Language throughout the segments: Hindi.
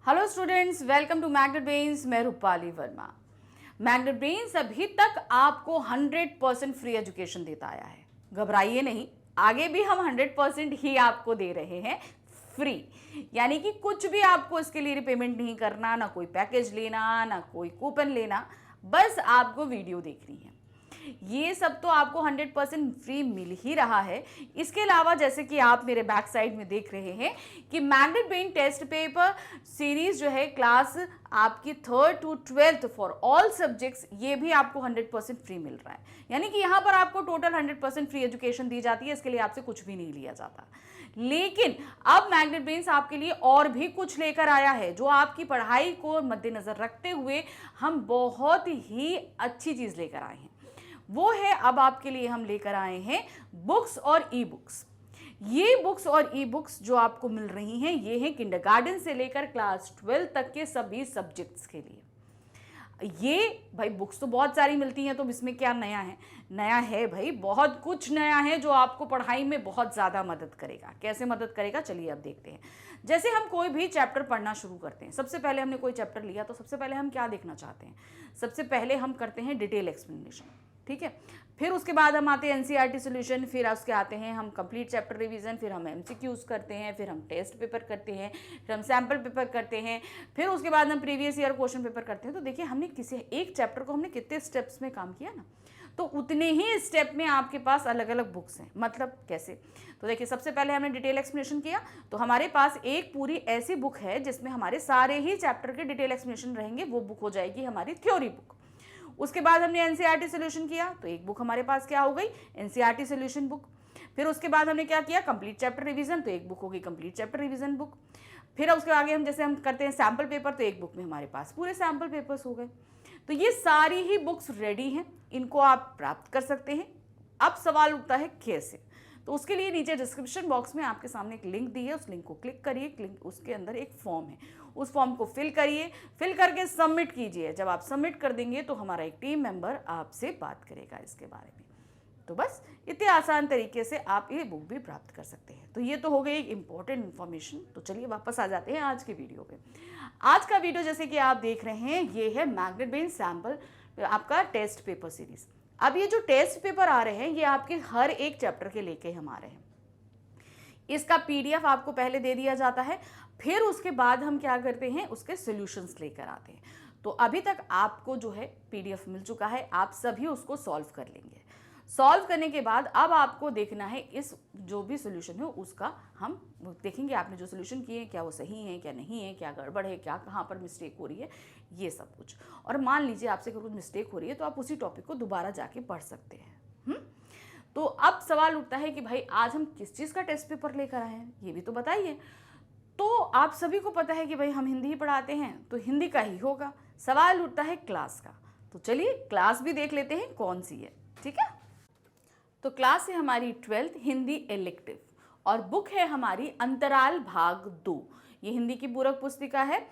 Hello students, welcome to magnet brains. मैं रूपाली वर्मा। मैग्नेट ब्रेन्स अभी तक आपको 100% फ्री एजुकेशन देता आया है। घबराइए नहीं, आगे भी हम 100% ही आपको दे रहे हैं फ्री। यानी कि कुछ भी आपको इसके लिए रिपेमेंट नहीं करना, ना कोई पैकेज लेना, ना कोई कूपन लेना, बस आपको वीडियो देखनी है। ये सब तो आपको 100% फ्री मिल ही रहा है। इसके अलावा जैसे कि आप मेरे बैक साइड में देख रहे हैं कि magnet brain test paper series जो है क्लास आपकी 3rd to 12th for all subjects, ये भी आपको 100% फ्री मिल रहा है। यानी कि यहाँ पर आपको टोटल 100% फ्री एजुकेशन दी जाती है। इसके लिए आपसे कुछ भी नहीं लिया जाता। लेकिन अब मैग्नेट ब्रेन्स आपके लिए और भी कुछ लेकर आया है, जो आपकी पढ़ाई को मद्देनजर रखते हुए हम बहुत ही अच्छी चीज लेकर आए हैं। वो है, अब आपके लिए हम लेकर आए हैं बुक्स और ई बुक्स। ये बुक्स और ई बुक्स जो आपको मिल रही हैं, ये हैं किंडरगार्टन से लेकर क्लास 12 तक के सभी सब्जेक्ट्स के लिए। ये भाई बुक्स तो बहुत सारी मिलती हैं, तो इसमें क्या नया है? नया है भाई, बहुत कुछ नया है जो आपको पढ़ाई में बहुत ज़्यादा मदद करेगा। कैसे मदद करेगा, चलिए अब देखते हैं। जैसे हम कोई भी चैप्टर पढ़ना शुरू करते हैं, सबसे पहले हमने कोई चैप्टर लिया तो सबसे पहले हम क्या देखना चाहते हैं? सबसे पहले हम करते हैं डिटेल एक्सप्लेनेशन, ठीक है। फिर उसके बाद हम आते हैं एनसीईआरटी सॉल्यूशन, फिर उसके आते हैं हम कंप्लीट चैप्टर रिवीजन, फिर हम एमसीक्यूज करते हैं, फिर हम टेस्ट पेपर करते हैं, फिर हम सैम्पल पेपर करते हैं, फिर उसके बाद हम प्रीवियस ईयर क्वेश्चन पेपर करते हैं। तो देखिए, हमने किसी एक चैप्टर को हमने कितने स्टेप्स में काम किया ना, तो उतने ही स्टेप में आपके पास अलग अलग बुक्स हैं। मतलब कैसे? तो देखिए, सबसे पहले हमने डिटेल एक्सप्लेनेशन किया, तो हमारे पास एक पूरी ऐसी बुक है जिसमें हमारे सारे ही चैप्टर के डिटेल एक्सप्लेनेशन रहेंगे। वो बुक हो जाएगी हमारी थ्योरी बुक। उसके बाद हमने एनसीईआरटी सॉल्यूशन किया, तो एक बुक हमारे पास क्या हो गई? NCERT solution book. फिर उसके बाद हमने क्या किया? कंप्लीट चैप्टर रिवीजन, तो एक बुक होगी कंप्लीट चैप्टर रिवीजन बुक। फिर उसके आगे हम जैसे हम करते हैं सैम्पल पेपर, तो एक बुक में हमारे पास पूरे सैम्पल पेपर्स हो गए। तो ये सारी ही बुक्स रेडी हैं, इनको आप प्राप्त कर सकते हैं। अब सवाल उठता है कैसे? तो उसके लिए नीचे डिस्क्रिप्शन बॉक्स में आपके सामने एक लिंक दी है, उस लिंक को क्लिक करिए। उसके अंदर एक फॉर्म है, उस फॉर्म को फिल करिए, फिल करके सबमिट कीजिए। जब आप सबमिट कर देंगे तो हमारा एक टीम मेंबर आपसे बात करेगा इसके बारे में। तो बस इतने आसान तरीके से आप ये बुक भी प्राप्त कर सकते हैं। तो ये तो हो गई एक इंपॉर्टेंट इन्फॉर्मेशन। तो चलिए वापस आ जाते हैं आज के वीडियो पे। आज का वीडियो जैसे कि आप देख रहे हैं, ये है मैग्नेट ब्रेन सैम्पल आपका टेस्ट पेपर सीरीज। अब ये जो टेस्ट पेपर आ रहे हैं, ये आपके हर एक चैप्टर के लेके हम आ रहे हैं। इसका पीडीएफ आपको पहले दे दिया जाता है, फिर उसके बाद हम क्या करते हैं, उसके सॉल्यूशंस लेकर आते हैं। तो अभी तक आपको जो है पीडीएफ मिल चुका है, आप सभी उसको सॉल्व कर लेंगे। सॉल्व करने के बाद अब आपको देखना है इस जो भी सोल्यूशन है उसका हम देखेंगे, आपने जो सोल्यूशन किए हैं क्या वो सही है, क्या नहीं है, क्या गड़बड़ है, क्या कहाँ पर मिस्टेक हो रही है, ये सब कुछ। और मान लीजिए आपसे कुछ मिस्टेक हो रही है तो आप उसी टॉपिक को दोबारा जाके पढ़ सकते हैं। तो अब सवाल उठता है कि भाई आज हम किस चीज़ का टेस्ट पेपर लेकर आए हैं, ये भी तो बताइए। तो आप सभी को पता है कि भाई हम हिंदी ही पढ़ाते हैं, तो हिंदी का ही होगा। सवाल उठता है क्लास का, तो चलिए क्लास भी देख लेते हैं कौन सी है, ठीक है। तो क्लास है हमारी 12th हिंदी इलेक्टिव, और बुक है हमारी अंतराल भाग 2। ये हिंदी की पूरक पुस्तिका है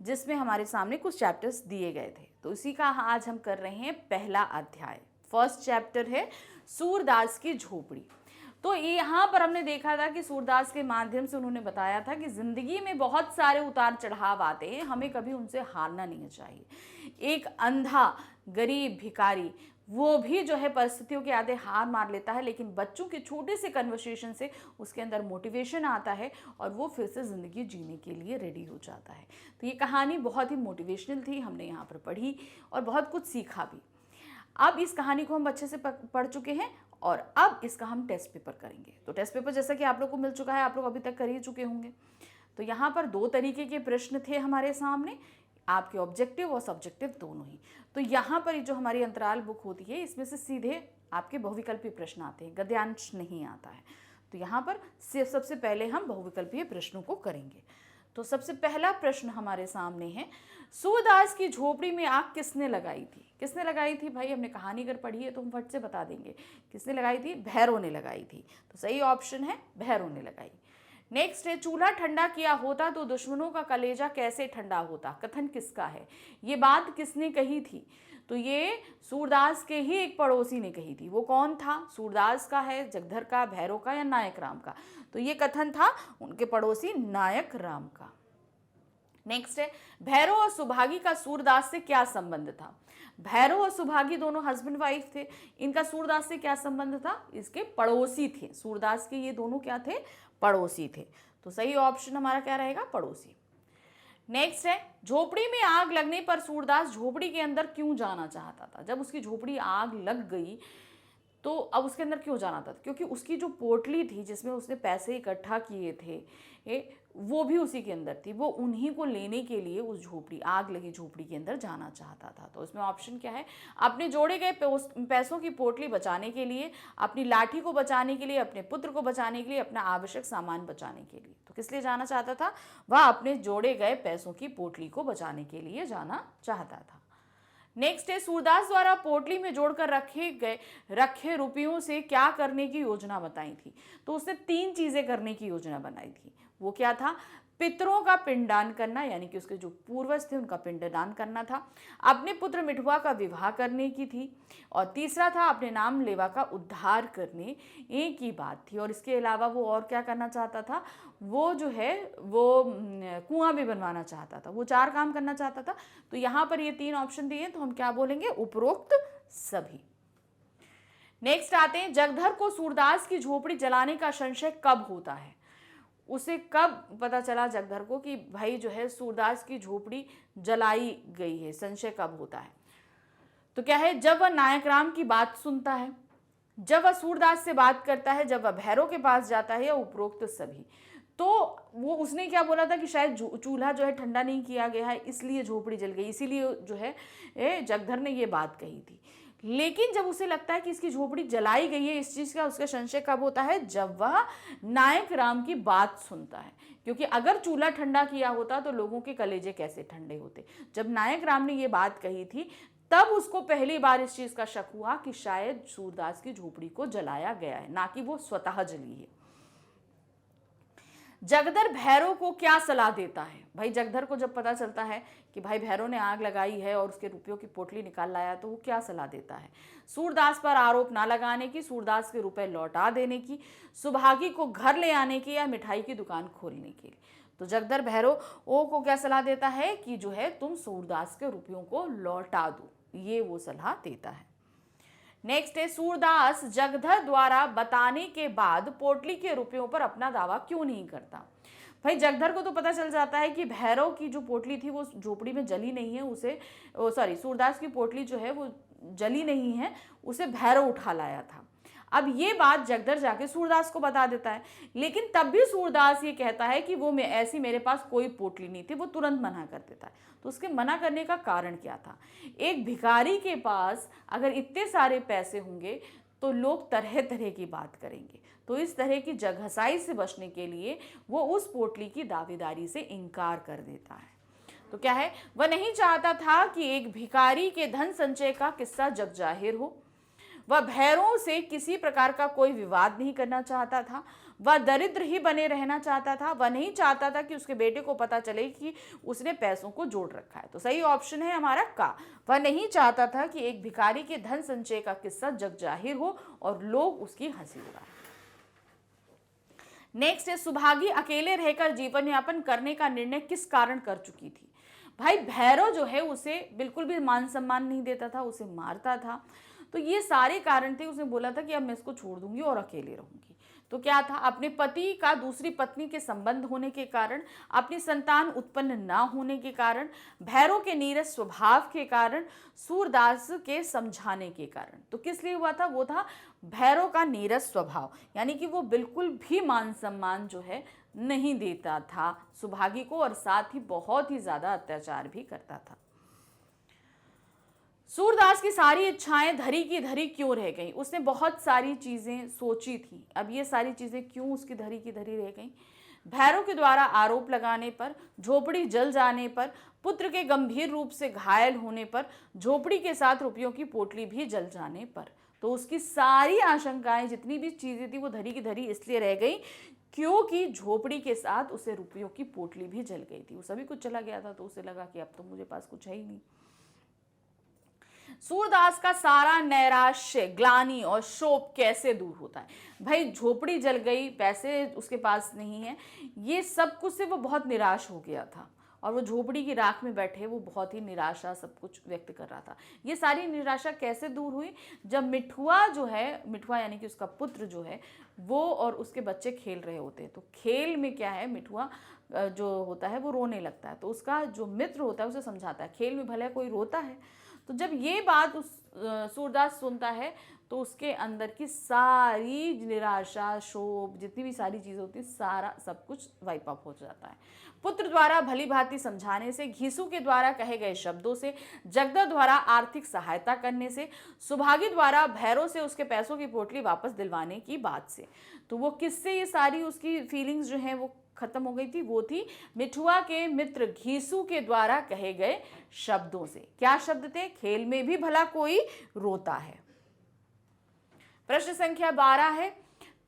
जिसमें हमारे सामने कुछ चैप्टर्स दिए गए थे। तो इसी का आज हम कर रहे हैं पहला अध्याय। फर्स्ट चैप्टर है सूरदास की झोपड़ी। तो यहाँ पर हमने देखा था कि सूरदास के माध्यम से उन्होंने बताया था कि जिंदगी में बहुत सारे उतार चढ़ाव आते हैं, हमें कभी उनसे हारना नहीं चाहिए। एक अंधा, गरीब, भिखारी, वो भी जो है परिस्थितियों के आगे हार मार लेता है, लेकिन बच्चों के छोटे से कन्वर्सेशन से उसके अंदर मोटिवेशन आता है और वो फिर से ज़िंदगी जीने के लिए रेडी हो जाता है। तो ये कहानी बहुत ही मोटिवेशनल थी, हमने यहाँ पर पढ़ी और बहुत कुछ सीखा भी। अब इस कहानी को हम अच्छे से पढ़ चुके हैं और अब इसका हम टेस्ट पेपर करेंगे। तो टेस्ट पेपर जैसा कि आप लोग को मिल चुका है, आप लोग अभी तक कर ही चुके होंगे। तो यहाँ पर 2 तरीके के प्रश्न थे हमारे सामने, आपके ऑब्जेक्टिव और सब्जेक्टिव दोनों ही। तो यहाँ पर जो हमारी अंतराल बुक होती है, इसमें से सीधे आपके बहुविकल्पीय प्रश्न आते हैं, गद्यांश नहीं आता है। तो यहाँ पर सबसे पहले हम बहुविकल्पीय प्रश्नों को करेंगे। तो सबसे पहला प्रश्न हमारे सामने है, सूरदास की झोपड़ी में आग किसने लगाई थी? किसने लगाई थी भाई? हमने कहानी अगर पढ़ी है तो हम फट से बता देंगे। किसने लगाई थी? भैरव ने लगाई थी। तो सही ऑप्शन है भैरव ने लगाई। नेक्स्ट है, चूल्हा ठंडा किया होता तो दुश्मनों का कलेजा कैसे ठंडा होता? कथन किसका है? ये बात किसने कही थी? तो ये सूरदास के ही एक पड़ोसी ने कही थी। वो कौन था? सूरदास का है, जगधर का, भैरव का या नायक राम का? तो ये कथन था उनके पड़ोसी नायक राम का। नेक्स्ट है, भैरव और सुभागी का सूरदास से क्या संबंध था? भैरव और सुभागी दोनों हस्बैंड वाइफ थे, इनका सूरदास से क्या संबंध था? इसके पड़ोसी थे, सूरदास के ये दोनों क्या थे? पड़ोसी थे। तो सही ऑप्शन हमारा क्या रहेगा? पड़ोसी। नेक्स्ट है, झोपड़ी में आग लगने पर सूरदास झोपड़ी के अंदर क्यों जाना चाहता था? जब उसकी झोपड़ी आग लग गई तो अब उसके अंदर क्यों जाना था? क्योंकि उसकी जो पोटली थी जिसमें उसने पैसे इकट्ठा किए थे वो भी उसी के अंदर थी, वो उन्हीं को लेने के लिए उस झोपड़ी, आग लगी झोपड़ी के अंदर जाना चाहता था। तो इसमें ऑप्शन क्या है? अपने जोड़े गए पैसों की पोटली बचाने के लिए, अपनी लाठी को बचाने के लिए, अपने पुत्र को बचाने के लिए, अपना आवश्यक सामान बचाने के लिए। तो किस लिए जाना चाहता था? वह अपने जोड़े गए पैसों की पोटली को बचाने के लिए जाना चाहता था। नेक्स्ट है, सूरदास द्वारा पोटली में जोड़कर रखे रुपयों से क्या करने की योजना बताई थी? तो उसने 3 चीजें करने की योजना बनाई थी। वो क्या था? पितरों का पिंडदान करना, यानी कि उसके जो पूर्वज थे उनका पिंडदान करना था, अपने पुत्र मिठुआ का विवाह करने की थी, और तीसरा था अपने नाम लेवा का उद्धार करने की बात थी। और इसके अलावा वो और क्या करना चाहता था? वो जो है वो कुआं भी बनवाना चाहता था। वो 4 काम करना चाहता था। तो यहाँ पर ये 3 ऑप्शन दिए, तो हम क्या बोलेंगे? उपरोक्त सभी। नेक्स्ट आते हैं, जगधर को सूरदास की झोपड़ी जलाने का संशय कब होता है? उसे कब पता चला जगधर को कि भाई जो है सूरदास की झोपड़ी जलाई गई है? संशय कब होता है? तो क्या है? जब वह नायक राम की बात सुनता है, जब वह सूरदास से बात करता है, जब वह भैरव के पास जाता है, या उपरोक्त सभी। तो वो उसने क्या बोला था कि शायद चूल्हा जो है ठंडा नहीं किया गया है, इसलिए झोपड़ी जल गई, इसीलिए जो है जगधर ने ये बात कही थी। लेकिन जब उसे लगता है कि इसकी झोपड़ी जलाई गई है, इस चीज का उसका संशय कब होता है? जब वह नायक राम की बात सुनता है। क्योंकि अगर चूल्हा ठंडा किया होता तो लोगों के कलेजे कैसे ठंडे होते। जब नायक राम ने ये बात कही थी तब उसको पहली बार इस चीज का शक हुआ कि शायद सूरदास की झोपड़ी को जलाया गया है, ना कि वो स्वतः जली है। जगधर भैरव को क्या सलाह देता है? भाई जगधर को जब पता चलता है कि भाई भैरव ने आग लगाई है और उसके रुपयों की पोटली निकाल लाया, तो वो क्या सलाह देता है? सूरदास पर आरोप ना लगाने की, सूरदास के रुपए लौटा देने की, सुभागी को घर ले आने की, या मिठाई की दुकान खोलने के लिए। तो जगधर भैरव को क्या सलाह देता है कि जो है तुम सूरदास के रुपयों को लौटा दो, ये वो सलाह देता है। नेक्स्ट है, सूरदास जगधर द्वारा बताने के बाद पोटली के रुपयों पर अपना दावा क्यों नहीं करता? भाई जगधर को तो पता चल जाता है कि भैरव की जो पोटली थी वो झोपड़ी में जली नहीं है, सूरदास की पोटली जो है वो जली नहीं है, उसे भैरव उठा लाया था। अब ये बात जगधर जाके सूरदास को बता देता है, लेकिन तब भी सूरदास ये कहता है कि वो ऐसी मेरे पास कोई पोटली नहीं थी, वो तुरंत मना कर देता है। तो उसके मना करने का कारण क्या था? एक भिखारी के पास अगर इतने सारे पैसे होंगे तो लोग तरह तरह की बात करेंगे, तो इस तरह की जगहसाई से बचने के लिए वो उस पोटली की दावेदारी से इनकार कर देता है। तो क्या है? वह नहीं चाहता था कि एक भिखारी के धन संचय का किस्सा जग जाहिर हो। वह भैरव से किसी प्रकार का कोई विवाद नहीं करना चाहता था। वह दरिद्र ही बने रहना चाहता था। वह नहीं चाहता था कि उसके बेटे को पता चले कि उसने पैसों को जोड़ रखा है। तो सही ऑप्शन है हमारा का। वह नहीं चाहता था कि एक भिखारी के धन संचय का किस्सा जग जाहिर हो और लोग उसकी हंसी उड़ाएं। नेक्स्ट है, सुभागी अकेले रहकर जीवन यापन करने का निर्णय किस कारण कर चुकी थी? भाई भैरव जो है उसे बिल्कुल भी मान सम्मान नहीं देता था, उसे मारता था। तो ये सारे कारण थे। उसने बोला था कि अब मैं इसको छोड़ दूंगी और अकेले रहूंगी। तो क्या था? अपने पति का दूसरी पत्नी के संबंध होने के कारण, अपनी संतान उत्पन्न ना होने के कारण, भैरव के नीरस स्वभाव के कारण, सूरदास के समझाने के कारण। तो किस लिए हुआ था? वो था भैरव का नीरस स्वभाव, यानी कि वो बिल्कुल भी मान सम्मान जो है नहीं देता था सुभागी को, और साथ ही बहुत ही ज्यादा अत्याचार भी करता था। सूरदास की सारी इच्छाएं धरी की धरी क्यों रह गईं? उसने बहुत सारी चीजें सोची थी, अब ये सारी चीजें क्यों उसकी धरी की धरी रह गईं? भैरव के द्वारा आरोप लगाने पर, झोपड़ी जल जाने पर, पुत्र के गंभीर रूप से घायल होने पर, झोपड़ी के साथ रुपयों की पोटली भी जल जाने पर। तो उसकी सारी आशंकाएं, जितनी भी चीजें थी, वो धरी की धरी इसलिए रह गई क्योंकि झोपड़ी के साथ उसे रुपयों की पोटली भी जल गई थी। वो सभी कुछ चला गया था, तो उसे लगा कि अब तो मुझे पास कुछ है ही नहीं। सूरदास का सारा नैराश्य, ग्लानि और शोक कैसे दूर होता है? भाई झोपड़ी जल गई, पैसे उसके पास नहीं है, ये सब कुछ से वो बहुत निराश हो गया था और वो झोपड़ी की राख में बैठे वो बहुत ही निराशा सब कुछ व्यक्त कर रहा था। ये सारी निराशा कैसे दूर हुई? जब मिठुआ जो है, मिठुआ यानी कि उसका पुत्र जो है, वो और उसके बच्चे खेल रहे होते हैं। तो खेल में क्या है, मिठुआ जो होता है वो रोने लगता है। तो उसका जो मित्र होता है उसे समझाता है, खेल में भले कोई रोता है। तो जब ये बात उस सूरदास सुनता है तो उसके अंदर की सारी निराशा, शोभ, जितनी भी सारी चीज़ें होती है, सारा सब कुछ वाइप अप हो जाता है। पुत्र द्वारा भली भांति समझाने से, घीसू के द्वारा कहे गए शब्दों से, जगदर द्वारा आर्थिक सहायता करने से, सुभागी द्वारा भैरव से उसके पैसों की पोटली वापस दिलवाने की बात से, तो वो किससे ये सारी उसकी फीलिंग्स जो हैं वो खत्म हो गई थी? वो थी मिठुआ के मित्र घीसू के द्वारा कहे गए शब्दों से। क्या शब्द थे? खेल में भी भला कोई रोता है। प्रश्न संख्या 12 है,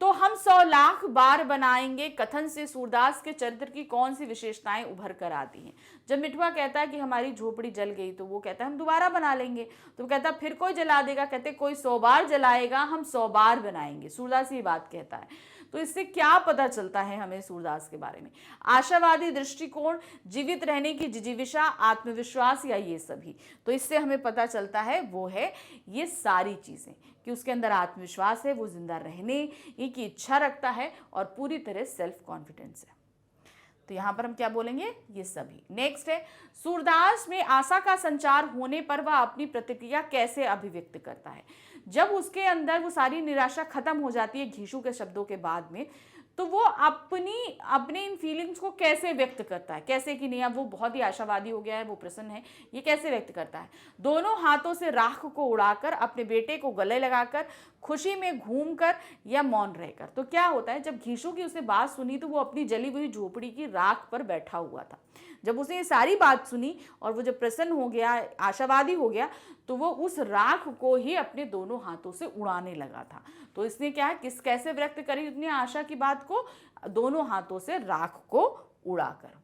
तो हम 100 लाख बार बनाएंगे कथन से सूरदास के चरित्र की कौन सी विशेषताएं उभर कर आती हैं? जब मिठुआ कहता है कि हमारी झोपड़ी जल गई, तो वो कहता है हम दोबारा बना लेंगे। तो वो कहता है फिर कोई जला देगा, कहते कोई 100 बार जलाएगा, हम 100 बार बनाएंगे। सूरदास ये बात कहता है। तो इससे क्या पता चलता है हमें सूरदास के बारे में? आशावादी दृष्टिकोण, जीवित रहने की जिजीविषा, आत्मविश्वास, या ये सभी? तो इससे हमें पता चलता है वो है ये सारी चीजें, कि उसके अंदर आत्मविश्वास है, वो जिंदा रहने की इच्छा रखता है और पूरी तरह सेल्फ कॉन्फिडेंस है। तो यहां पर हम क्या बोलेंगे? ये सभी। नेक्स्ट है, सूरदास में आशा का संचार होने पर वह अपनी प्रतिक्रिया कैसे अभिव्यक्त करता है? जब उसके अंदर वो सारी निराशा खत्म हो जाती है घीसू के शब्दों के बाद में, तो वो अपने इन फीलिंग्स को कैसे व्यक्त करता है? कैसे कि नहीं, अब वो बहुत ही आशावादी हो गया है, वो प्रसन्न है, ये कैसे व्यक्त करता है? दोनों हाथों से राख को उड़ाकर, अपने बेटे को गले लगाकर, खुशी में घूमकर, या मौन रहकर। तो क्या होता है, जब घीसू की उसने बात सुनी तो वो अपनी जली हुई झोपड़ी की राख पर बैठा हुआ था। जब उसने ये सारी बात सुनी और वो जब प्रसन्न हो गया, आशावादी हो गया, तो वो उस राख को ही अपने दोनों हाथों से उड़ाने लगा था। तो इसने क्या है, कैसे व्यक्त करी अपनी आशा की बात को? दोनों हाथों से राख को उड़ाकर।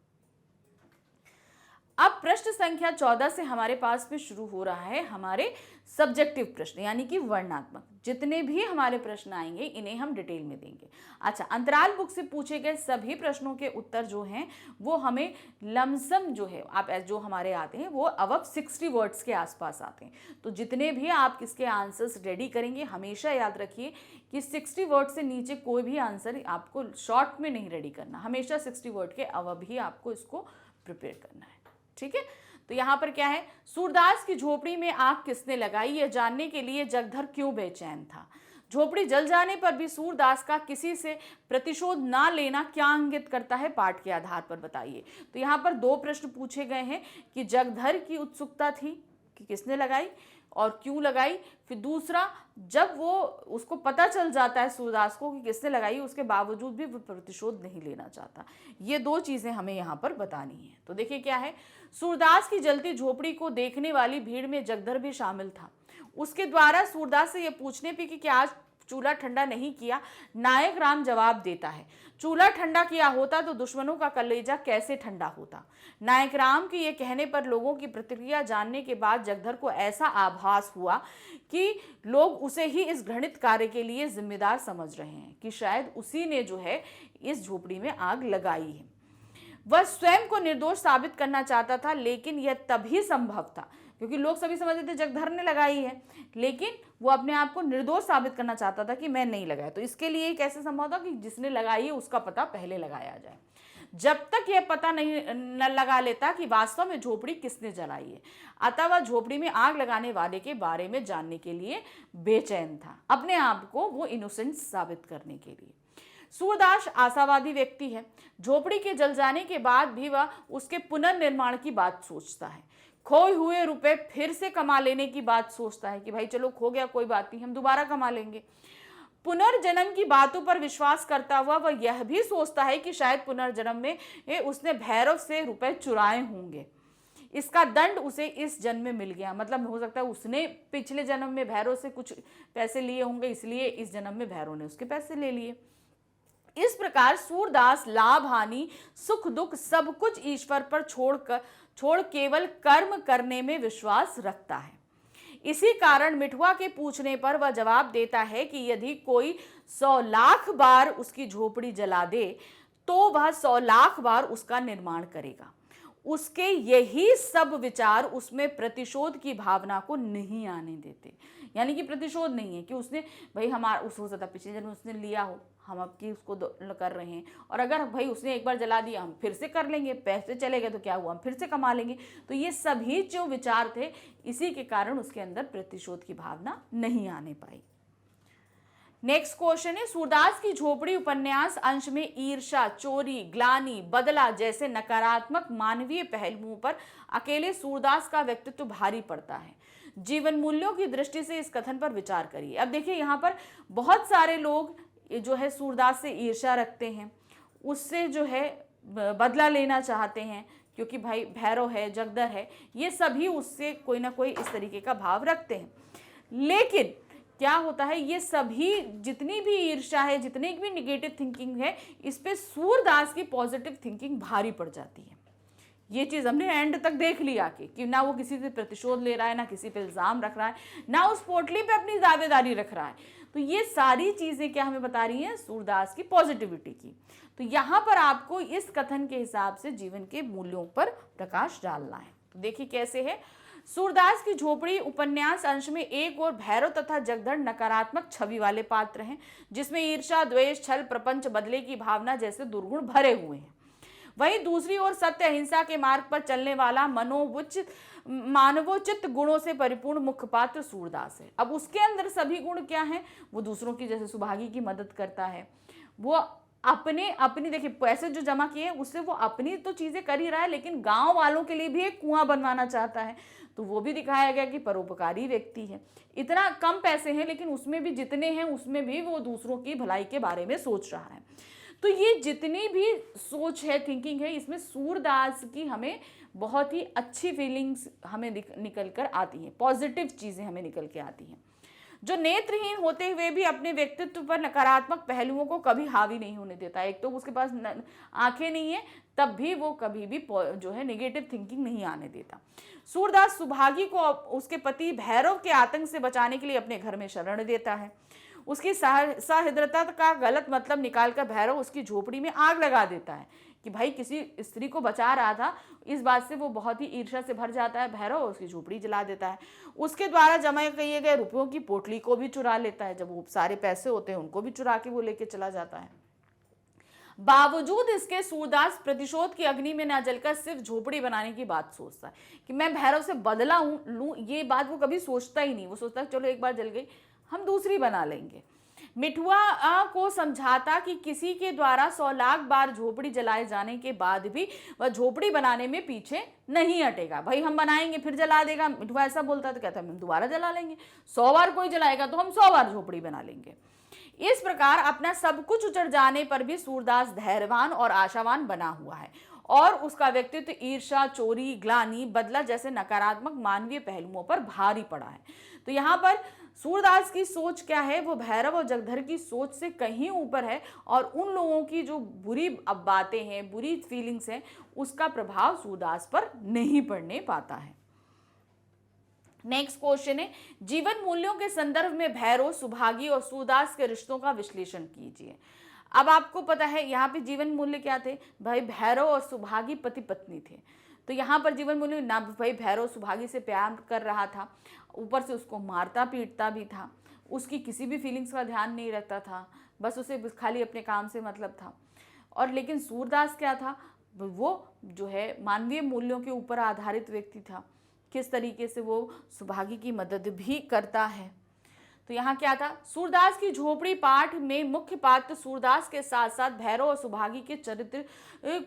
अब प्रश्न संख्या 14 से हमारे पास में शुरू हो रहा है हमारे सब्जेक्टिव प्रश्न, यानी कि वर्णनात्मक। जितने भी हमारे प्रश्न आएंगे इन्हें हम डिटेल में देंगे। अच्छा, अंतराल बुक से पूछे गए सभी प्रश्नों के उत्तर जो हैं वो हमें लमसम जो है, आप जो हमारे आते हैं वो अब 60 वर्ड्स के आसपास आते हैं। तो जितने भी आप किसके आंसर्स रेडी करेंगे, हमेशा याद रखिए कि 60 वर्ड से नीचे कोई भी आंसर आपको शॉर्ट में नहीं रेडी करना, हमेशा 60 वर्ड के अब ही आपको इसको प्रिपेयर करना है। ठीक है, तो यहां पर क्या है, सूरदास की झोपड़ी में आग किसने लगाई, यह जानने के लिए जगधर क्यों बेचैन था? झोपड़ी जल जाने पर भी सूरदास का किसी से प्रतिशोध ना लेना क्या इंगित करता है? पाठ के आधार पर बताइए। तो यहाँ पर 2 प्रश्न पूछे गए हैं कि जगधर की उत्सुकता थी कि किसने लगाई और क्यों लगाई। फिर दूसरा, जब वो उसको पता चल जाता है सूरदास को कि किसने लगाई, उसके बावजूद भी वो प्रतिशोध नहीं लेना चाहता। ये 2 चीजें हमें यहाँ पर बतानी है। तो देखिए क्या है, सूरदास की जलती झोपड़ी को देखने वाली भीड़ में जगधर भी शामिल था। उसके द्वारा सूरदास से ये पूछने पे कि आज चूल्हा ठंडा नहीं किया, नायक राम जवाब देता है, चूल्हा ठंडा किया होता तो दुश्मनों का कलेजा कैसे ठंडा होता। नायक राम के ये कहने पर लोगों की प्रतिक्रिया जानने के बाद जगधर को ऐसा आभास हुआ कि लोग उसे ही इस घृणित कार्य के लिए जिम्मेदार समझ रहे हैं, कि शायद उसी ने जो है इस झोपड़ी में आग लगाई है। वह स्वयं को निर्दोष साबित करना चाहता था, लेकिन यह तभी संभव था क्योंकि लोग सभी समझते थे जगधर ने लगाई है, लेकिन वो अपने आप को निर्दोष साबित करना चाहता था कि मैं नहीं लगाया। तो इसके लिए कैसे संभव था कि जिसने लगाई है उसका पता पहले लगाया जाए। जब तक यह पता न लगा लेता कि वास्तव में झोपड़ी किसने जलाई है, अतः वह झोपड़ी में आग लगाने वाले के बारे में जानने के लिए बेचैन था, अपने आप को वो इनोसेंट साबित करने के लिए। सूरदास आशावादी व्यक्ति है। झोपड़ी के जल जाने के बाद भी वह उसके पुनर्निर्माण की बात सोचता है। खोए हुए रुपए फिर से कमा लेने की बात सोचता है कि भाई चलो खो गया कोई बात नहीं, हम दोबारा कमा लेंगे। पुनर्जन्म की बातों पर विश्वास करता हुआ वह यह भी सोचता है कि शायद पुनर्जन्म में उसने भैरव से रुपए चुराए होंगे, इसका दंड उसे इस जन्म में मिल गया। मतलब हो सकता है उसने पिछले जन्म में भैरव से कुछ पैसे लिए होंगे, इसलिए इस जन्म में भैरव ने उसके पैसे ले लिए। इस प्रकार सूरदास लाभ हानि सुख दुख सब कुछ ईश्वर पर छोड़ केवल कर्म करने में विश्वास रखता है। इसी कारण मिठुआ के पूछने पर वह जवाब देता है कि यदि कोई 100 लाख बार उसकी झोपड़ी जला दे तो वह 100 लाख बार उसका निर्माण करेगा। उसके यही सब विचार उसमें प्रतिशोध की भावना को नहीं आने देते। यानी कि प्रतिशोध नहीं है कि उसने भाई हमारा उस हो सकता पिछले जन्म उसने लिया हो, हम अब की उसको कर रहे हैं, और अगर भाई उसने एक बार जला दिया हम फिर से कर लेंगे, पैसे चले गए तो क्या हुआ, हम फिर से कमा लेंगे। तो ये सभी जो विचार थे इसी के कारण उसके अंदर प्रतिशोध की भावना नहीं आने पाई। नेक्स्ट क्वेश्चन है, सूरदास की झोपड़ी उपन्यास अंश में ईर्ष्या, चोरी, ग्लानि, बदला जैसे नकारात्मक मानवीय पहलुओं पर अकेले सूरदास का व्यक्तित्व भारी पड़ता है। जीवन मूल्यों की दृष्टि से इस कथन पर विचार करिए। अब देखिए यहाँ पर बहुत सारे लोग जो है सूरदास से ईर्ष्या रखते हैं, उससे जो है बदला लेना चाहते हैं, क्योंकि भाई भैरव है, जगदर है, ये सभी उससे कोई ना कोई इस तरीके का भाव रखते हैं। लेकिन क्या होता है, ये सभी जितनी भी ईर्ष्या है, जितनी भी निगेटिव थिंकिंग है, इस पे सूरदास की पॉजिटिव थिंकिंग भारी पड़ जाती है। ये चीज़ हमने एंड तक देख लिया कि ना वो किसी से प्रतिशोध ले रहा है, ना किसी पे इल्ज़ाम रख रहा है, ना उस पोटली पे अपनी दावेदारी रख रहा है। तो ये सारी चीज़ें क्या हमें बता रही हैं, सूरदास की पॉजिटिविटी की। तो यहाँ पर आपको इस कथन के हिसाब से जीवन के मूल्यों पर प्रकाश डालना है। तो देखिए कैसे है, सूरदास की झोपड़ी उपन्यास अंश में एक और भैरव तथा जगदर नकारात्मक छवि वाले पात्र हैं, जिसमें ईर्ष्या, द्वेष, छल, प्रपंच, बदले की भावना जैसे दुर्गुण भरे हुए हैं। वहीं दूसरी ओर सत्य अहिंसा के मार्ग पर चलने वाला मानवोचित गुणों से परिपूर्ण मुख्य पात्र सूरदास है। अब उसके अंदर सभी गुण क्या हैं, वो दूसरों की जैसे सुभागी की मदद करता है, वो अपनी देखिए पैसे जो जमा किए हैं उससे वो अपनी तो चीजें कर ही रहा है, लेकिन गांव वालों के लिए भी एक कुआं बनवाना चाहता है। तो वो भी दिखाया गया कि परोपकारी व्यक्ति है। इतना कम पैसे हैं लेकिन उसमें भी जितने हैं उसमें भी वो दूसरों की भलाई के बारे में सोच रहा है। तो ये जितनी भी सोच है, थिंकिंग है, इसमें सूरदास की हमें बहुत ही अच्छी फीलिंग्स हमें निकल कर आती हैं, पॉजिटिव चीज़ें हमें निकल के आती हैं। जो नेत्रहीन होते हुए भी अपने व्यक्तित्व पर नकारात्मक पहलुओं को कभी हावी नहीं होने देता। एक तो उसके पास आंखें नहीं है, तब भी वो कभी भी जो है नेगेटिव थिंकिंग नहीं आने देता। सूरदास सुभागी को उसके पति भैरव के आतंक से बचाने के लिए अपने घर में शरण देता है। उसकी सहृदयता का गलत मतलब निकालकर भैरव उसकी झोपड़ी में आग लगा देता है कि भाई किसी स्त्री को बचा रहा था। इस बात से वो बहुत ही ईर्ष्या से भर जाता है भैरव, उसकी झोपड़ी जला देता है। उसके द्वारा जमा किए गए रुपयों की पोटली को भी चुरा लेता है। जब वो सारे पैसे होते हैं उनको भी चुरा के वो लेके चला जाता है। बावजूद इसके सूरदास प्रतिशोध की अग्नि में न जलकर सिर्फ झोपड़ी बनाने की बात सोचता है कि मैं भैरव से बदला लूं, ये बात वो कभी सोचता ही नहीं। वो सोचता है चलो एक बार जल गई, हम दूसरी बना लेंगे। मिठुआ को समझाता कि किसी के द्वारा 100 लाख बार झोपड़ी जलाए जाने के बाद भी वह झोपड़ी बनाने में पीछे नहीं हटेगा। भाई हम बनाएंगे फिर जला देगा। मिठुआ ऐसा बोलता तो कहता हम दोबारा जला लेंगे, 100 बार कोई जलाएगा तो हम 100 बार झोपड़ी बना लेंगे। इस प्रकार अपना सब कुछ उजड़ जाने पर भी सूरदास धैर्यवान और आशावान बना हुआ है और उसका व्यक्तित्व ईर्ष्या, चोरी, ग्लानि, बदला जैसे नकारात्मक मानवीय पहलुओं पर भारी पड़ा है। तो यहाँ पर सूरदास की सोच क्या है, वो भैरव और जगधर की सोच से कहीं ऊपर है और उन लोगों की जो बुरी बातें हैं, बुरी फीलिंग्स हैं, उसका प्रभाव सूरदास पर नहीं पड़ने पाता है। नेक्स्ट क्वेश्चन है, जीवन मूल्यों के संदर्भ में भैरव, सुभागी और सूरदास के रिश्तों का विश्लेषण कीजिए। अब आपको पता है यहाँ पे जीवन मूल्य क्या थे, भाई भैरव और सुभागी पति पत्नी थे। तो यहाँ पर जीवन मूल्य ना भाई भैरव सुभागी से प्यार कर रहा था, ऊपर से उसको मारता पीटता भी था, उसकी किसी भी फीलिंग्स का ध्यान नहीं रखता था, बस उसे खाली अपने काम से मतलब था। और लेकिन सूरदास क्या था, वो जो है मानवीय मूल्यों के ऊपर आधारित व्यक्ति था। किस तरीके से वो सुभागी की मदद भी करता है। तो यहाँ क्या था, सूरदास की झोपड़ी पाठ में मुख्य पात्र सूरदास के साथ साथ भैरव और सुभागी के चरित्र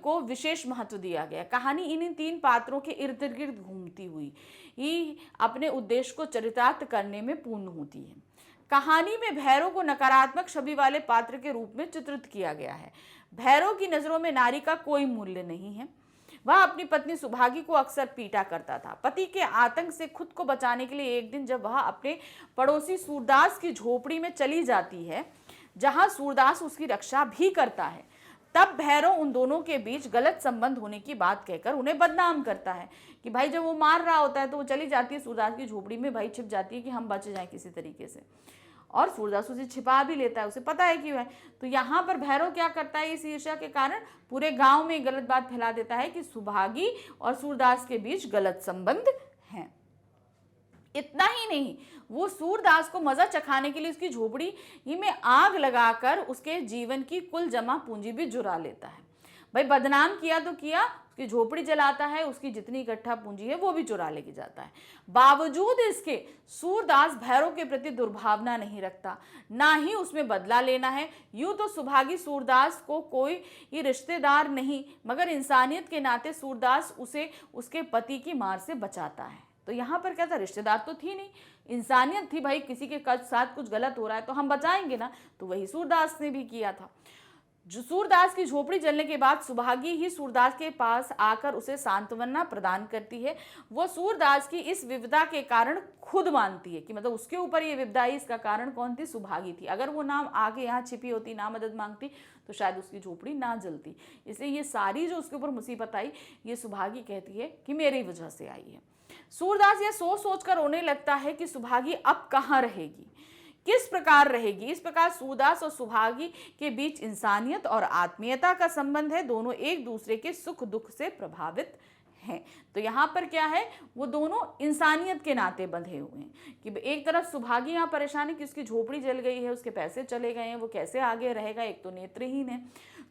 को विशेष महत्व दिया गया। कहानी इन तीन पात्रों के इर्द गिर्द घूमती हुई ही अपने उद्देश्य को चरितार्थ करने में पूर्ण होती है। कहानी में भैरव को नकारात्मक छवि वाले पात्र के रूप में चित्रित किया गया है। भैरव की नजरों में नारी का कोई मूल्य नहीं है। वह अपनी पत्नी सुभागी को अक्सर पीटा करता था। पति के आतंक से खुद को बचाने के लिए एक दिन जब वह अपने पड़ोसी सूरदास की झोपड़ी में चली जाती है, जहां सूरदास उसकी रक्षा भी करता है, तब भैरव उन दोनों के बीच गलत संबंध होने की बात कहकर उन्हें बदनाम करता है कि भाई जब वो मार रहा होता है तो वो चली जाती है सूरदास की झोपड़ी में, भाई छिप जाती है कि हम बच जाएं किसी तरीके से। और सूरदास उसे छिपा भी लेता है, उसे पता है कि वह। तो यहाँ पर भैरव क्या करता है, इस ईर्ष्या के कारण पूरे गांव में गलत बात फैला देता है कि सुभागी और सूरदास के बीच गलत संबंध है। इतना ही नहीं, वो सूरदास को मजा चखाने के लिए उसकी झोपड़ी में आग लगाकर उसके जीवन की कुल जमा पूंजी भी चुरा लेता है। भाई बदनाम किया तो किया, उसकी झोपड़ी जलाता है, उसकी जितनी इकट्ठा पूंजी है वो भी चुरा लेके जाता है। बावजूद इसके सूरदास भैरव के प्रति दुर्भावना नहीं रखता, ना ही उसमें बदला लेना है। यूं तो सुभागी सूरदास को कोई ये रिश्तेदार नहीं, मगर इंसानियत के नाते सूरदास उसे उसके पति की मार से बचाता है। तो यहाँ पर क्या था, रिश्तेदार तो थी नहीं, इंसानियत थी। भाई किसी के साथ कुछ गलत हो रहा है तो हम बचाएंगे ना, तो वही सूरदास ने भी किया था। जो सूरदास की झोपड़ी जलने के बाद सुभागी ही सूरदास के पास आकर उसे सांत्वना प्रदान करती है। वो सूरदास की इस विपदा के कारण खुद मानती है कि मतलब उसके ऊपर ये विपदा आई, इसका कारण कौन थी, सुभागी थी। अगर वो नाम आके यहाँ छिपी होती, ना मदद मांगती, तो शायद उसकी झोपड़ी ना जलती। इसलिए ये सारी जो उसके ऊपर मुसीबत आई, ये सुभागी कहती है कि मेरी वजह से आई है। सूरदास यह सोच सोच कर रोने लगता है कि सुभागी अब कहाँ रहेगी, किस प्रकार रहेगी। इस प्रकार सूरदास और सुभागी के बीच इंसानियत और आत्मीयता का संबंध है। दोनों एक दूसरे के सुख दुख से प्रभावित हैं। तो यहाँ पर क्या है, वो दोनों इंसानियत के नाते बंधे हुए हैं कि एक तरफ सुभागी यहाँ परेशान है कि उसकी झोपड़ी जल गई है, उसके पैसे चले गए हैं, वो कैसे आगे रहेगा, एक तो नेत्रहीन है।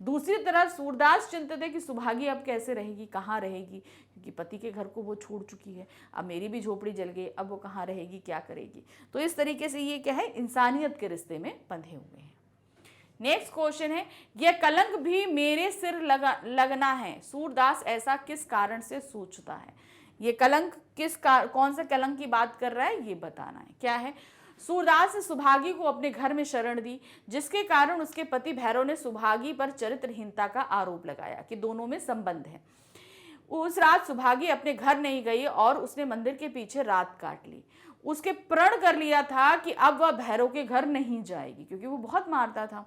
दूसरी तरफ सूरदास चिंतित है कि सुभागी अब कैसे रहेगी, कहाँ रहेगी, क्योंकि पति के घर को वो छोड़ चुकी है। अब मेरी भी झोपड़ी जल गई, अब वो कहाँ रहेगी, क्या करेगी। तो इस तरीके से ये क्या है, इंसानियत के रिश्ते में बंधे हुए हैं। नेक्स्ट क्वेश्चन है, यह कलंक भी मेरे सिर लगना है, सूरदास ऐसा किस कारण से सोचता है। ये कलंक कौन सा कलंक की बात कर रहा है, ये बताना है। क्या है, सूरदास ने सुभागी को अपने घर में शरण दी, जिसके कारण उसके पति भैरव ने सुभागी पर चरित्रहीनता का आरोप लगाया कि दोनों में संबंध है। उस रात सुभागी अपने घर नहीं गई और उसने मंदिर के पीछे रात काट ली। उसके प्रण कर लिया था कि अब वह भैरव के घर नहीं जाएगी, क्योंकि वो बहुत मारता था।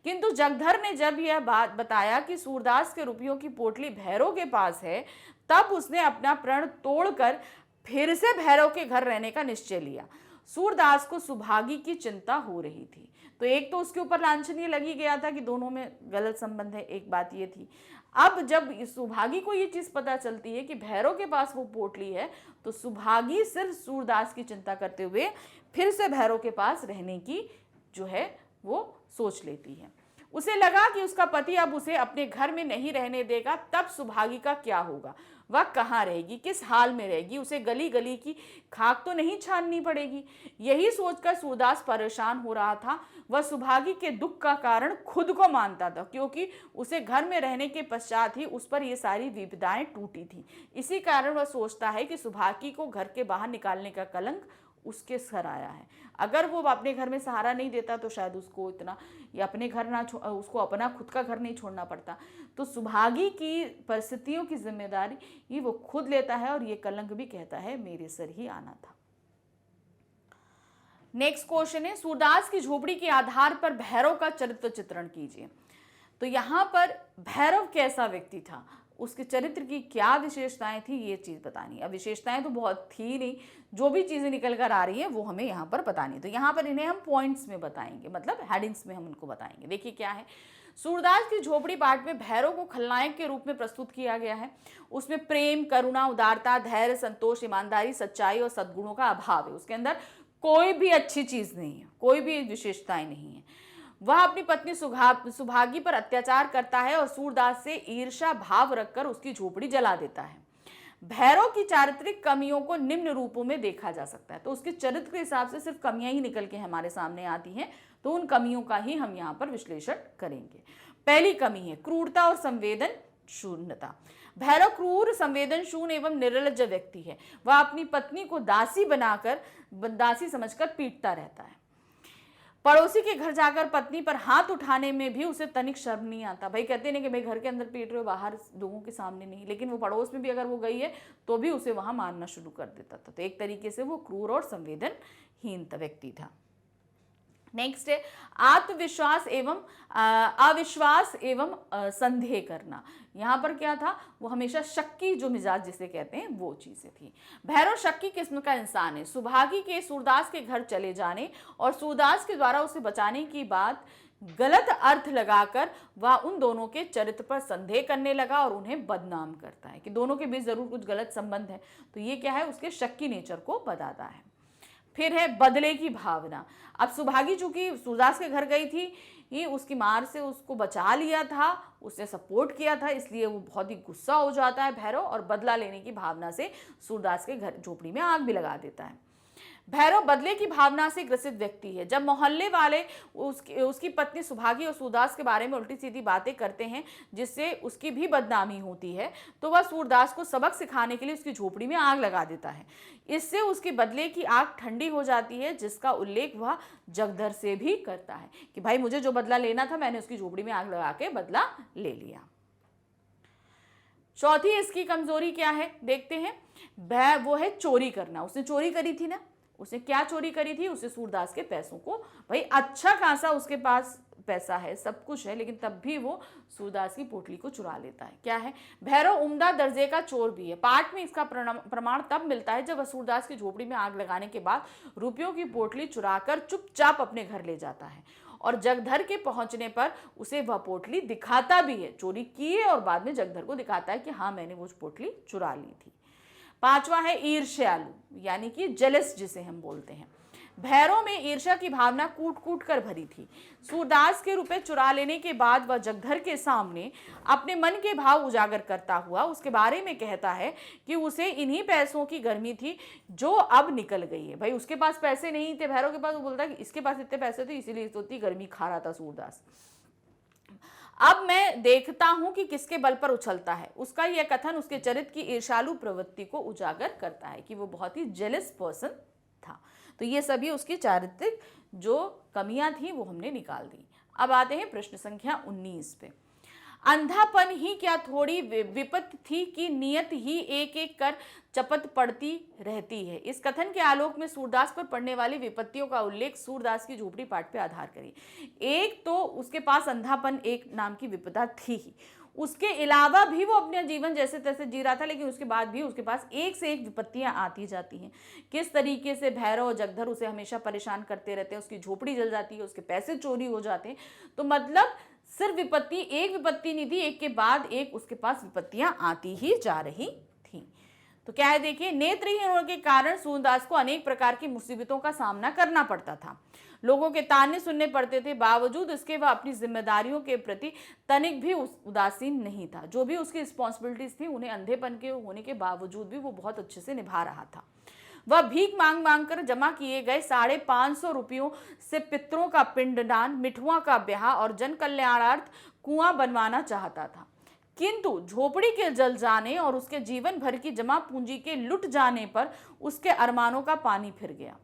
किंतु जगधर ने जब यह बात बताया कि सूरदास के रुपयों की पोटली भैरव के पास है, तब उसने अपना प्रण तोड़कर फिर से भैरव के घर रहने का निश्चय लिया। सूरदास को सुभागी की चिंता हो रही थी। तो एक तो उसके ऊपर लांछनीय लगी गया था कि दोनों में गलत संबंध है, एक बात ये थी। अब जब सुभागी को ये चीज पता चलती है कि भैरव के पास वो पोटली है, तो सुभागी सिर्फ सूरदास की चिंता करते हुए फिर से भैरव के पास रहने की जो है वो सोच लेती है। उसे लगा कि उसका पति अब उसे अपने घर में नहीं रहने देगा, तब सुभागी का क्या होगा, वह कहाँ रहेगी, किस हाल में रहेगी, उसे गली गली की खाक तो नहीं छाननी पड़ेगी। यही सोचकर सूरदास परेशान हो रहा था। वह सुभागी के दुख का कारण खुद को मानता था, क्योंकि उसे घर में रहने के पश्चात ही उस पर ये सारी विपदाएं टूटी थी। इसी कारण वह सोचता है कि सुभागी को घर के बाहर निकालने का कलंक उसके सर आया है। अगर वो अपने घर में सहारा नहीं देता तो शायद उसको इतना या अपने घर ना उसको अपना खुद का घर नहीं छोड़ना पड़ता। तो सुभागी की परिस्थितियों की जिम्मेदारी ये वो खुद लेता है और ये कलंक भी कहता है मेरे सर ही आना था। नेक्स्ट क्वेश्चन है, सूरदास की झोपड़ी के आधार पर भैरव का चरित्र चित्रण कीजिए। तो यहाँ पर भैरव कैसा व्यक्ति था, उसके चरित्र की क्या विशेषताएं थी, ये चीज बतानी। अब विशेषताएं तो बहुत थी नहीं, जो भी चीजें निकल कर आ रही है वो हमें यहाँ पर बतानी। तो यहाँ पर इन्हें हम पॉइंट्स में बताएंगे, मतलब हेडिंग्स में हम उनको बताएंगे। देखिए क्या है, सूरदास की झोपड़ी पाठ में भैरव को खलनायक के रूप में प्रस्तुत किया गया है। उसमें प्रेम, करुणा, उदारता, धैर्य, संतोष, ईमानदारी, सच्चाई और सद्गुणों का अभाव है। उसके अंदर कोई भी अच्छी चीज नहीं है, कोई भी विशेषताएं नहीं है। वह अपनी पत्नी सुभागी पर अत्याचार करता है और सूरदास से ईर्ष्या भाव रखकर उसकी झोपड़ी जला देता है। भैरव की चारित्रिक कमियों को निम्न रूपों में देखा जा सकता है। तो उसके चरित्र के हिसाब से सिर्फ कमियां ही निकल के हमारे सामने आती हैं, तो उन कमियों का ही हम यहाँ पर विश्लेषण करेंगे। पहली कमी है क्रूरता और संवेदन शून्यता। भैरव क्रूर, संवेदन शून्य एवं निर्लज्ज व्यक्ति है। वह अपनी पत्नी को दासी समझकर पीटता रहता है। पड़ोसी के घर जाकर पत्नी पर हाथ उठाने में भी उसे तनिक शर्म नहीं आता। भाई कहते नहीं कि भाई घर के अंदर पीट रहे हो, बाहर लोगों के सामने नहीं, लेकिन वो पड़ोस में भी अगर वो गई है तो भी उसे वहां मारना शुरू कर देता था। तो एक तरीके से वो क्रूर और संवेदनहीन व्यक्ति था। नेक्स्ट है आत्मविश्वास एवं अविश्वास एवं संदेह करना। यहाँ पर क्या था, वो हमेशा शक्की जो मिजाज जिसे कहते हैं वो चीजें थी। भैरव शक्की किस्म का इंसान है। सुभागी के सूरदास के घर चले जाने और सूरदास के द्वारा उसे बचाने की बात गलत अर्थ लगाकर वह उन दोनों के चरित्र पर संदेह करने लगा और उन्हें बदनाम करता है कि दोनों के बीच जरूर कुछ गलत संबंध है। तो ये क्या है, उसके शक्की नेचर को बताता है। फिर है बदले की भावना। अब सुभागी चूंकि सूरदास के घर गई थी, ये उसकी मार से उसको बचा लिया था, उसने सपोर्ट किया था, इसलिए वो बहुत ही गुस्सा हो जाता है भैरव और बदला लेने की भावना से सूरदास के घर झोपड़ी में आग भी लगा देता है। भैरव बदले की भावना से ग्रसित व्यक्ति है। जब मोहल्ले वाले उसकी पत्नी सुभागी और सूरदास के बारे में उल्टी सीधी बातें करते हैं जिससे उसकी भी बदनामी होती है, तो वह सूरदास को सबक सिखाने के लिए उसकी झोपड़ी में आग लगा देता है। इससे उसकी बदले की आग ठंडी हो जाती है, जिसका उल्लेख वह जगधर से भी करता है कि भाई मुझे जो बदला लेना था मैंने उसकी झोपड़ी में आग लगा के बदला ले लिया। चौथी इसकी कमजोरी क्या है देखते हैं। वो है चोरी करना। उसने चोरी करी थी ना, उसने क्या चोरी करी थी, उसे सूरदास के पैसों को, भाई अच्छा खासा उसके पास पैसा है, सब कुछ है, लेकिन तब भी वो सूरदास की पोटली को चुरा लेता है। क्या है, भैरव उम्दा दर्जे का चोर भी है। पाठ में इसका प्रमाण तब मिलता है जब वह सूरदास की झोपड़ी में आग लगाने के बाद रुपयों की पोटली चुराकर चुपचाप अपने घर ले जाता है और जगधर के पहुंचने पर उसे वह पोटली दिखाता भी है। चोरी की है और बाद में जगधर को दिखाता है कि हाँ मैंने वो पोटली चुरा ली थी। पांचवा है ईर्ष्यालु, यानी कि जेलस जिसे हम बोलते हैं। भैरव में ईर्ष्या की भावना कूट कूट कर भरी थी। सूरदास के रुपए चुरा लेने के बाद वह जगधर के सामने अपने मन के भाव उजागर करता हुआ उसके बारे में कहता है कि उसे इन्हीं पैसों की गर्मी थी जो अब निकल गई है। भाई उसके पास पैसे नहीं थे भैरव के पास, वो बोलता है कि इसके पास इतने पैसे थे इसीलिए इतनी गर्मी खा रहा था सूरदास। अब मैं देखता हूं कि किसके बल पर उछलता है। उसका यह कथन उसके चरित्र की ईर्ष्यालु प्रवृत्ति को उजागर करता है कि वो बहुत ही जेलस पर्सन था। तो ये सभी उसकी चारित्रिक जो कमियां थी वो हमने निकाल दी। अब आते हैं प्रश्न संख्या 19 पे। अंधापन ही क्या थोड़ी विपत्ति थी कि नियत ही एक एक कर चपत पड़ती रहती है। इस कथन के आलोक में सूरदास पर पड़ने वाली विपत्तियों का उल्लेख सूरदास की झोपड़ी पाठ पे आधार करिए। एक तो उसके पास अंधापन एक नाम की विपदा थी ही, उसके अलावा भी वो अपना जीवन जैसे तैसे जी रहा था, लेकिन उसके बाद भी उसके पास एक से एक विपत्तियां आती जाती हैं। किस तरीके से भैरव और जगधर उसे हमेशा परेशान करते रहते हैं, उसकी झोपड़ी जल जाती है, उसके पैसे चोरी हो जाते हैं। तो मतलब सिर्फ विपत्ति, एक विपत्ति नहीं थी, एक के बाद एक उसके पास विपत्तियां आती ही जा रही थी। तो क्या है देखिए, नेत्रहीन होने के कारण सूरदास को अनेक प्रकार की मुसीबतों का सामना करना पड़ता था। लोगों के ताने सुनने पड़ते थे, बावजूद इसके वह अपनी जिम्मेदारियों के प्रति तनिक भी उदासीन नहीं था। जो भी उसकी रिस्पॉन्सिबिलिटीज थी उन्हें अंधेपन के होने के बावजूद भी वो बहुत अच्छे से निभा रहा था। वह भीख मांग मांग कर जमा किए गए 550 रुपयों से पितरों का पिंडदान, मिठुआ का ब्याह और जन कल्याणार्थ कुआं बनवाना चाहता था, किंतु झोपड़ी के जल जाने और उसके जीवन भर की जमा पूंजी के लुट जाने पर उसके अरमानों का पानी फिर गया।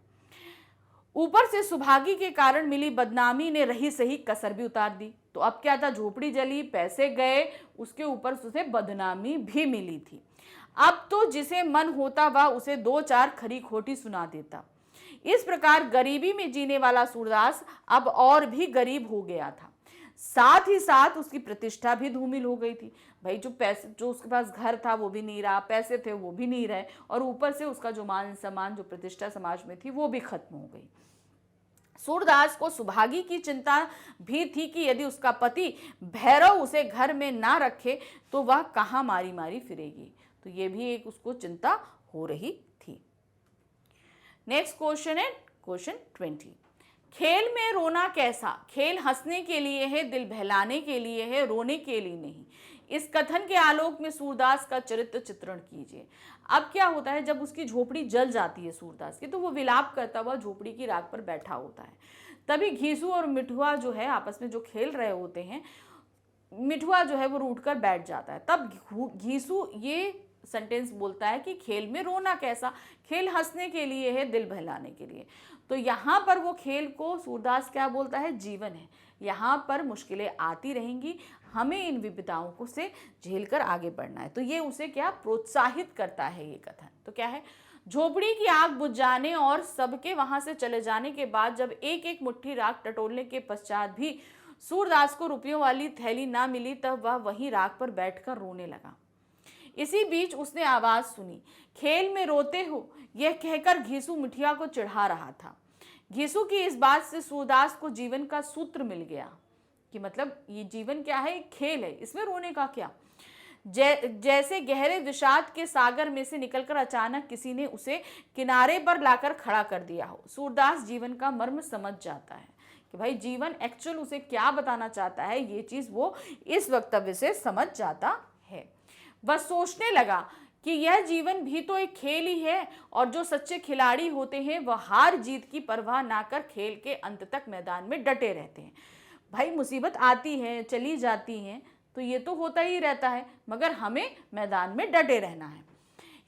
ऊपर से सुभागी के कारण मिली बदनामी ने रही सही कसर भी उतार दी। तो अब क्या था, झोपड़ी जली, पैसे गए, उसके ऊपर उसे बदनामी भी मिली थी। अब तो जिसे मन होता वह उसे 2-4 खरी खोटी सुना देता। इस प्रकार गरीबी में जीने वाला सूरदास अब और भी गरीब हो गया था। साथ ही साथ उसकी प्रतिष्ठा भी धूमिल हो गई थी। भाई जो पैसे, जो उसके पास घर था वो भी नहीं रहा, पैसे थे वो भी नहीं रहे, और ऊपर से उसका जो मान सम्मान, जो प्रतिष्ठा समाज में थी वो भी खत्म हो गई। सूरदास को सुभागी की चिंता भी थी कि यदि उसका पति भैरव उसे घर में ना रखे तो वह कहाँ मारी मारी फिरेगी। तो ये भी एक उसको चिंता हो रही थी। नेक्स्ट क्वेश्चन है क्वेश्चन 20। खेल में रोना कैसा? खेल हंसने के लिए है, दिल बहलाने के लिए है, रोने के लिए नहीं। इस कथन के आलोक में सूरदास का चरित्र चित्रण कीजिए। अब क्या होता है, जब उसकी झोपड़ी जल जाती है सूरदास की, तो वो विलाप करता हुआ झोपड़ी की राख पर बैठा होता है। तभी घीसू और मिठुआ जो है आपस में जो खेल रहे होते हैं, मिठुआ जो है वो रूठ कर बैठ जाता है। तब घीसू ये सेंटेंस बोलता है कि खेल में रोना कैसा? खेल हंसने के लिए है, दिल बहलाने के लिए। तो यहाँ पर वो खेल को सूरदास क्या बोलता है? जीवन है। यहाँ पर मुश्किलें आती रहेंगी, हमें इन विपदाओं को से झेल कर आगे बढ़ना है। तो ये उसे क्या प्रोत्साहित करता है ये कथन। तो क्या है, झोपड़ी की आग बुझ जाने और सबके वहां से चले जाने के बाद जब एक एक मुट्ठी राख टटोलने के पश्चात भी सूरदास को रुपयों वाली थैली ना मिली, तब वह वहीं राख पर बैठकर रोने लगा। इसी बीच उसने आवाज सुनी, खेल में रोते हो, यह कहकर घीसू मिठिया को चिढ़ा रहा था। घीसू की इस बात से सूरदास को जीवन का सूत्र मिल गया कि मतलब ये जीवन क्या है, खेल है, इसमें रोने का क्या। जैसे गहरे विषाद के सागर में से निकलकर अचानक किसी ने उसे किनारे पर लाकर खड़ा कर दिया हो। सूरदास जीवन का मर्म समझ जाता है कि भाई जीवन एक्चुअल उसे क्या बताना चाहता है, ये चीज वो इस वक्तव्य से समझ जाता है। बस सोचने लगा कि यह जीवन भी तो एक खेल ही है और जो सच्चे खिलाड़ी होते हैं वह हार जीत की परवाह ना कर खेल के अंत तक मैदान में डटे रहते हैं। भाई मुसीबत आती है, चली जाती है, तो ये तो होता ही रहता है, मगर हमें मैदान में डटे रहना है,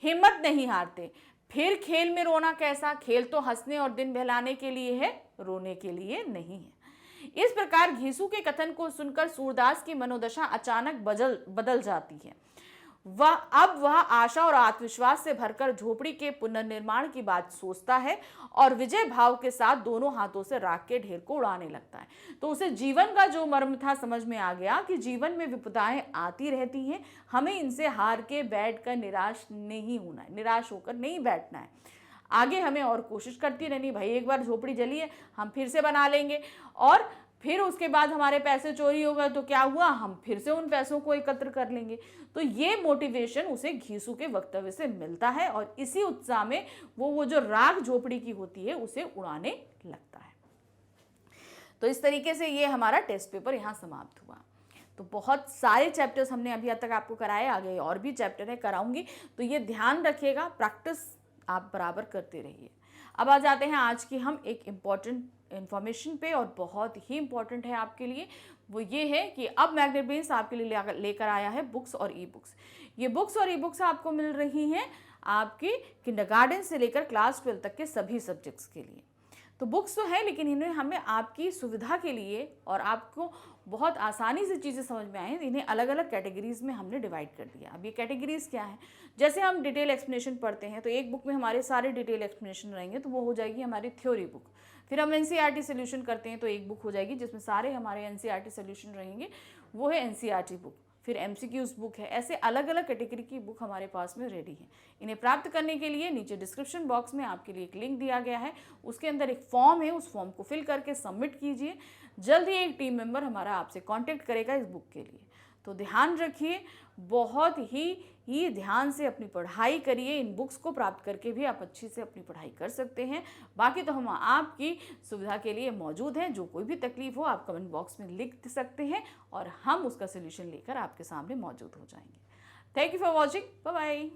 हिम्मत नहीं हारते। फिर खेल में रोना कैसा, खेल तो हंसने और दिन बहलाने के लिए है, रोने के लिए नहीं है। इस प्रकार घीसू के कथन को सुनकर सूरदास की मनोदशा अचानक बदल जाती है। वह आशा और आत्मविश्वास से भरकर झोपड़ी के पुनर्निर्माण की बात सोचता है और विजय भाव के साथ दोनों हाथों से राख के ढेर को उड़ाने लगता है। तो उसे जीवन का जो मर्म था समझ में आ गया कि जीवन में विपदाएं आती रहती हैं, हमें इनसे हार के बैठ कर निराश नहीं होना है, निराश होकर नहीं बैठना है, आगे हमें और कोशिश करती रहनी। भाई एक बार झोपड़ी जली है, हम फिर से बना लेंगे, और फिर उसके बाद हमारे पैसे चोरी हो गए तो क्या हुआ, हम फिर से उन पैसों को एकत्र कर लेंगे। तो ये मोटिवेशन उसे घीसू के वक्तव्य से मिलता है और इसी उत्साह में वो जो राख झोपड़ी की होती है उसे उड़ाने लगता है। तो इस तरीके से ये हमारा टेस्ट पेपर यहाँ समाप्त हुआ। तो बहुत सारे चैप्टर्स हमने अभी तक आपको कराए, आगे और भी चैप्टर है, कराऊंगी, तो ये ध्यान रखिएगा, प्रैक्टिस आप बराबर करते रहिए। अब आ जाते हैं आज की हम एक इम्पॉर्टेंट इन्फॉर्मेशन पे, और बहुत ही इम्पॉर्टेंट है आपके लिए। वो ये है कि अब मैग्नेट ब्रेन्स आपके लिए लेकर आया है बुक्स और ई बुक्स। ये बुक्स और ई बुक्स आपको मिल रही हैं आपकी किंडरगार्टन से लेकर क्लास 12 तक के सभी सब्जेक्ट्स के लिए। तो बुक्स तो है, लेकिन इन्हें हमें आपकी सुविधा के लिए और आपको बहुत आसानी से चीज़ें समझ में आए, इन्हें अलग अलग कैटेगरीज में हमने डिवाइड कर दिया। अब ये कैटेगरीज क्या है, जैसे हम डिटेल एक्सप्लेनेशन पढ़ते हैं तो एक बुक में हमारे सारे डिटेल एक्सप्लेनेशन रहेंगे, तो वो हो जाएगी हमारी थ्योरी बुक। फिर हम एनसीईआरटी सोल्यूशन करते हैं तो एक बुक हो जाएगी जिसमें सारे हमारे एनसीईआरटी सोल्यूशन रहेंगे, वो है एनसीईआरटी बुक। फिर एमसीक्यूज बुक है, ऐसे अलग अलग कैटेगरी की बुक हमारे पास में रेडी है। इन्हें प्राप्त करने के लिए नीचे डिस्क्रिप्शन बॉक्स में आपके लिए एक लिंक दिया गया है, उसके अंदर एक फॉर्म है, उस फॉर्म को फिल करके सबमिट कीजिए। जल्द ही एक टीम मेंबर हमारा आपसे कांटेक्ट करेगा इस बुक के लिए। तो ध्यान रखिए, बहुत ही ध्यान से अपनी पढ़ाई करिए। इन बुक्स को प्राप्त करके भी आप अच्छी से अपनी पढ़ाई कर सकते हैं। बाकी तो हम आपकी सुविधा के लिए मौजूद हैं। जो कोई भी तकलीफ हो आप कमेंट बॉक्स में लिख सकते हैं और हम उसका सोल्यूशन लेकर आपके सामने मौजूद हो जाएंगे। Thank you for watching, bye bye.